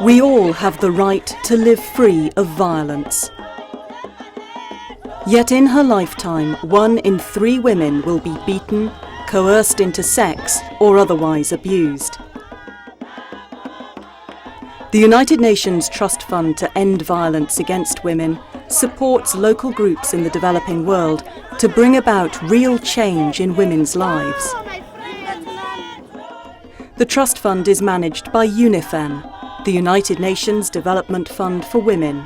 We all have the right to live free of violence. Yet in her lifetime, 1 in 3 women will be beaten, coerced into sex, or otherwise abused. The United Nations Trust Fund to End Violence Against Women supports local groups in the developing world to bring about real change in women's lives. The Trust Fund is managed by UNIFEM, the United Nations Development Fund for Women.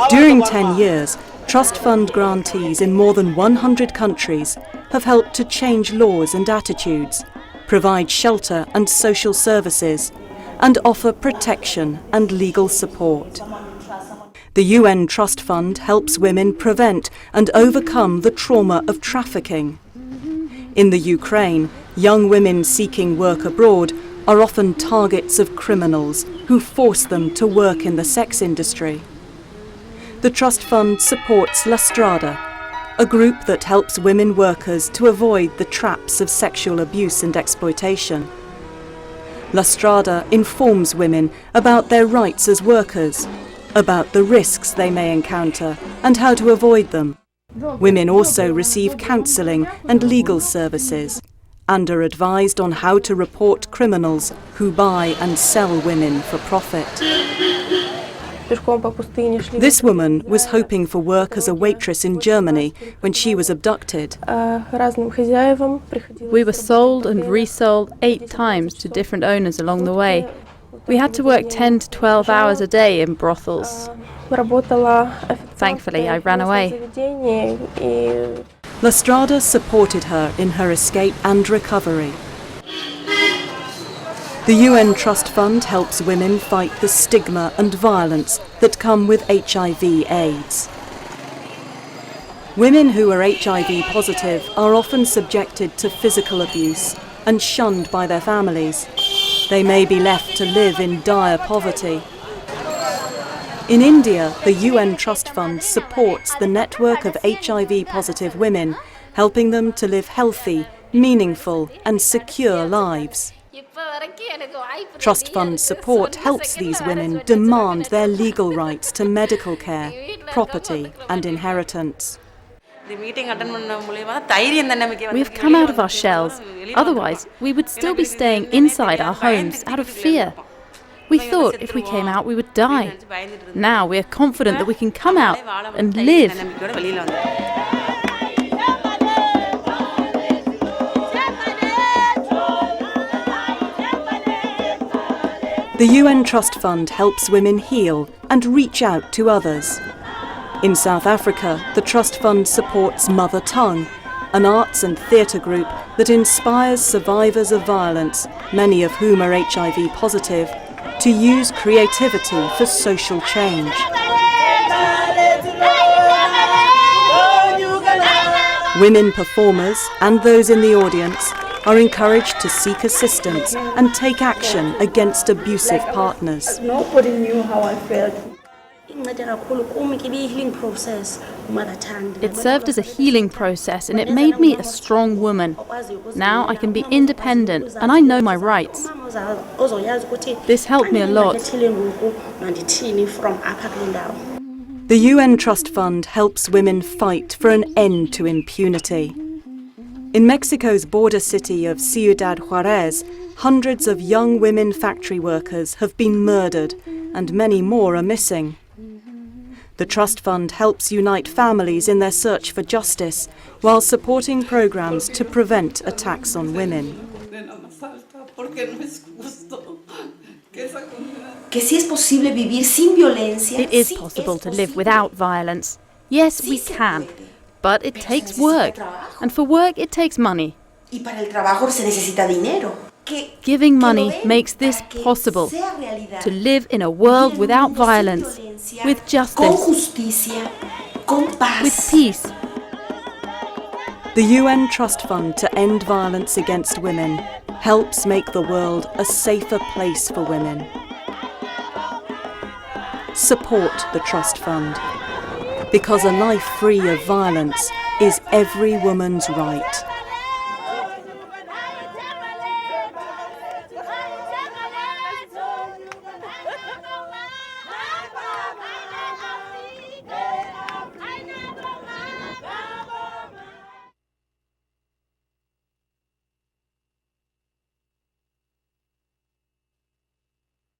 During 10 years, Trust Fund grantees in more than 100 countries have helped to change laws and attitudes, provide shelter and social services, and offer protection and legal support. The UN Trust Fund helps women prevent and overcome the trauma of trafficking. In the Ukraine, young women seeking work abroad are often targets of criminals who force them to work in the sex industry. The Trust Fund supports La Strada, a group that helps women workers to avoid the traps of sexual abuse and exploitation. La Strada informs women about their rights as workers, about the risks they may encounter and how to avoid them. Women also receive counselling and legal services and are advised on how to report criminals who buy and sell women for profit. This woman was hoping for work as a waitress in Germany when she was abducted. We were sold and resold 8 times to different owners along the way. We had to work 10 to 12 hours a day in brothels. Thankfully, I ran away. La Strada supported her in her escape and recovery. The UN Trust Fund helps women fight the stigma and violence that come with HIV/AIDS. Women who are HIV positive are often subjected to physical abuse and shunned by their families. They may be left to live in dire poverty. In India, the UN Trust Fund supports the network of HIV-positive women, helping them to live healthy, meaningful and secure lives. Trust Fund support helps these women demand their legal rights to medical care, property and inheritance. We have come out of our shells. Otherwise, we would still be staying inside our homes out of fear. We thought if we came out, we would die. Now we are confident that we can come out and live. The UN Trust Fund helps women heal and reach out to others. In South Africa, the Trust Fund supports Mother Tongue, an arts and theatre group that inspires survivors of violence, many of whom are HIV positive, to use creativity for social change. Women performers and those in the audience are encouraged to seek assistance and take action against abusive partners. Nobody knew how I felt. It served as a healing process and it made me a strong woman. Now I can be independent and I know my rights. This helped me a lot. The UN Trust Fund helps women fight for an end to impunity. In Mexico's border city of Ciudad Juarez, hundreds of young women factory workers have been murdered and many more are missing. The Trust Fund helps unite families in their search for justice while supporting programs to prevent attacks on women. It is possible to live without violence. Yes, we can. But it takes work. And for work, it takes money. Giving money makes this possible. To live in a world without violence, with justice, with peace. The UN Trust Fund to End Violence Against Women helps make the world a safer place for women. Support the Trust Fund, because a life free of violence is every woman's right.